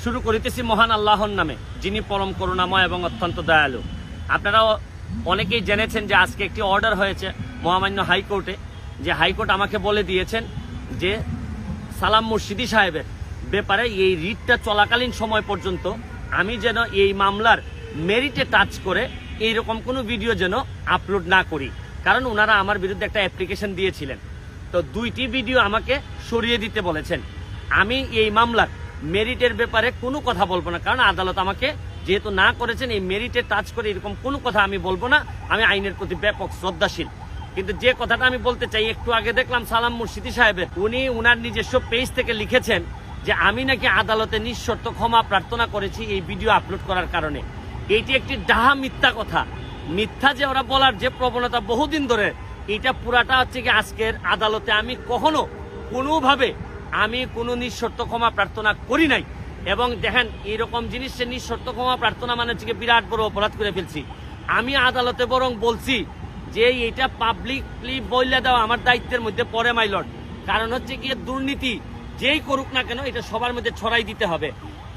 শুরু করিতেছি মহান আল্লাহর নামে, যিনি পরম করুণাময় এবং অত্যন্ত দয়ালু। আপনারা অনেকেই জেনেছেন যে আজকে একটি অর্ডার হয়েছে মহামান্য হাইকোর্টে, যে হাইকোর্ট আমাকে বলে দিয়েছেন যে সালাম মুর্শিদি সাহেবের ব্যাপারে এই রিটটা চলাকালীন সময় পর্যন্ত আমি যেন এই মামলার মেরিটে টাচ করে এইরকম কোনো ভিডিও যেন আপলোড না করি, কারণ ওনারা আমার বিরুদ্ধে একটা অ্যাপ্লিকেশন দিয়েছিলেন। তো 2টি ভিডিও আমাকে সরিয়ে দিতে বলেছেন। আমি এই মামলার মেরিটের ব্যাপারে কোনো কথা বলবো না, কারণ আদালত আমাকে যেহেতু না করেছেন, এই মেরিটে টাচ করে এরকম কোনো কথা আমি বলবো না। আমি আইনের প্রতি ব্যাপক শ্রদ্ধাশীল। কিন্তু যে কথাটা আমি বলতে চাই, একটু আগে দেখলাম সালাম মুর্শিদি সাহেবের, উনি উনার নিজস্ব পেজ থেকে লিখেছেন যে আমি নাকি আদালতে নিঃশর্ত ক্ষমা প্রার্থনা করেছি এই ভিডিও আপলোড করার কারণে। এইটি একটি ডাহা মিথ্যা কথা। মিথ্যা যে ওরা বলার যে প্রবণতা বহুদিন ধরে, এটা পুরাটা হচ্ছে কি আজকের আদালতে আমি কখনো কোনোভাবে আমি কোনো নিঃশর্ত ক্ষমা প্রার্থনা করি নাই। এবং দেখেন, এইরকম জিনিসে নিঃশর্ত ক্ষমা প্রার্থনা মানে হচ্ছে বিরাট বড় অপরাধ করে ফেলছি। আমি আদালতে বরং বলছি যে এটা পাবলিকলি বইলে দেওয়া আমার দায়িত্বের মধ্যে পড়ে, মাই লর্ড। কারণ হচ্ছে কি দুর্নীতি যেই করুক না কেন এটা সবার মধ্যে ছড়াই দিতে হবে।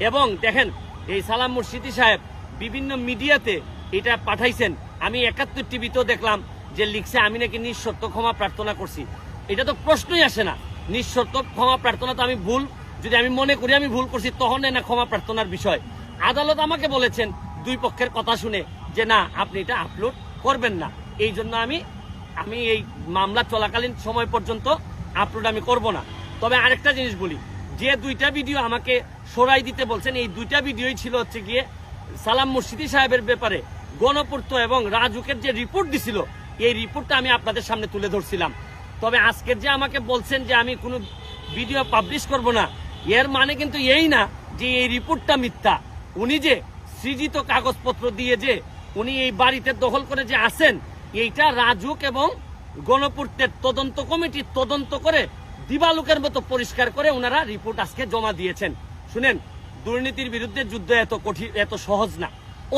এবং দেখেন, এই সালাম মুর্শিদি সাহেব বিভিন্ন মিডিয়াতে এটা পাঠাইছেন। আমি 71 টিভিতেও দেখলাম যে লিখছে আমি নাকি নিঃশর্ত ক্ষমা প্রার্থনা করছি। এটা তো প্রশ্নই আসে না। নিঃশর্ত ক্ষমা প্রার্থনা তো আমি ভুল, যদি আমি মনে করি আমি ভুল করছি তখন না ক্ষমা প্রার্থনার বিষয়। আদালত আমাকে বলেছেন দুই পক্ষের কথা শুনে যে না, আপনি এটা আপলোড করবেন না। এই জন্য আমি এই মামলা চলাকালীন সময় পর্যন্ত আপলোড আমি করব না। তবে আরেকটা জিনিস বলি, যে 2টা ভিডিও আমাকে সরাই দিতে বলছেন, এই 2টা ভিডিওই ছিল হচ্ছে গিয়ে সালাম মুর্শিদি সাহেবের ব্যাপারে গণপূর্ত এবং রাজুকের যে রিপোর্ট দিছিল, এই রিপোর্টটা আমি আপনাদের সামনে তুলে ধরছিলাম। তবে আজকের যে আমাকে বলছেন যে আমি কোনো ভিডিও পাবলিশ করব না, এর মানে কিন্তু এই না যে এই রিপোর্টটা মিথ্যা। উনি যে সৃজিত কাগজপত্র দিয়ে যে উনি এই বাড়িতে দখল করে যে আছেন, এইটা রাজুক এবং গণপূর্তের তদন্ত কমিটি তদন্ত করে দিবালুকের মতো পরিষ্কার করে ওনারা রিপোর্ট আজকে জমা দিয়েছেন। শুনেন, দুর্নীতির বিরুদ্ধে যুদ্ধ এত কঠিন, এত সহজ না,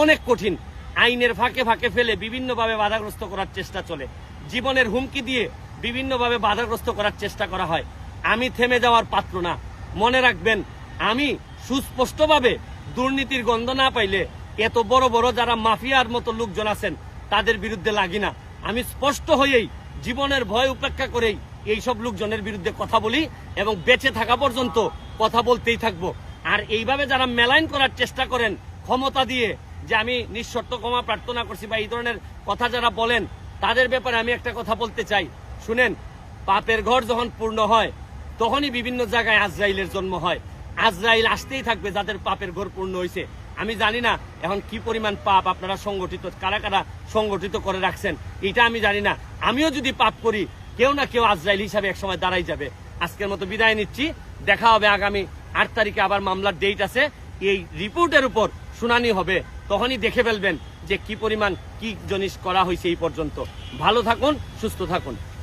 অনেক কঠিন। আইনের ফাঁকে ফাঁকে ফেলে বিভিন্নভাবে বাধাগ্রস্ত করার চেষ্টা চলে, জীবনের হুমকি দিয়ে বিভিন্নভাবে বাধাগ্রস্ত করার চেষ্টা করা হয়। আমি থেমে যাওয়ার পাত্র না। মনে রাখবেন, আমি সুস্পষ্টভাবে দুর্নীতির গন্ধ না পাইলে এত বড় বড় যারা মাফিয়ার মতো লোকজন আছেন তাদের বিরুদ্ধে লাগি না। আমি স্পষ্ট হয়েই জীবনের ভয় উপেক্ষা করেই এইসব লোকজনের বিরুদ্ধে কথা বলি এবং বেঁচে থাকা পর্যন্ত কথা বলতেই থাকবো। আর এইভাবে যারা মেলাইন করার চেষ্টা করেন ক্ষমতা দিয়ে যে আমি নিঃশর্ত ক্ষমা প্রার্থনা করছি বা এই ধরনের কথা যারা বলেন, তাদের ব্যাপারে আমি একটা কথা বলতে চাই। শুনেন, পাপের ঘর যখন পূর্ণ হয় তখনই বিভিন্ন জায়গায় আজরাইলের জন্ম হয়। আজরাইল আসতেই থাকবে যাদের পাপের ঘর পূর্ণ হয়েছে। আমি জানি না এখন কি পরিমাণ পাপ আপনারা সংগঠিত, কারা কারা সংগঠিত করে রাখছেন, এটা আমি জানি না। আমিও যদি পাপ করি, কেউ না কেউ আজরাইল হিসাবে একসময় দাঁড়াই যাবে। আজকের মতো বিদায় নিচ্ছি। দেখা হবে আগামী 8 তারিখে, আবার মামলার ডেট আছে। এই রিপোর্টের উপর শুনানি হবে, তখনই দেখে ফেলবেন যে কি পরিমাণ কি জিনিস করা হয়েছে এই পর্যন্ত। ভালো থাকুন, সুস্থ থাকুন।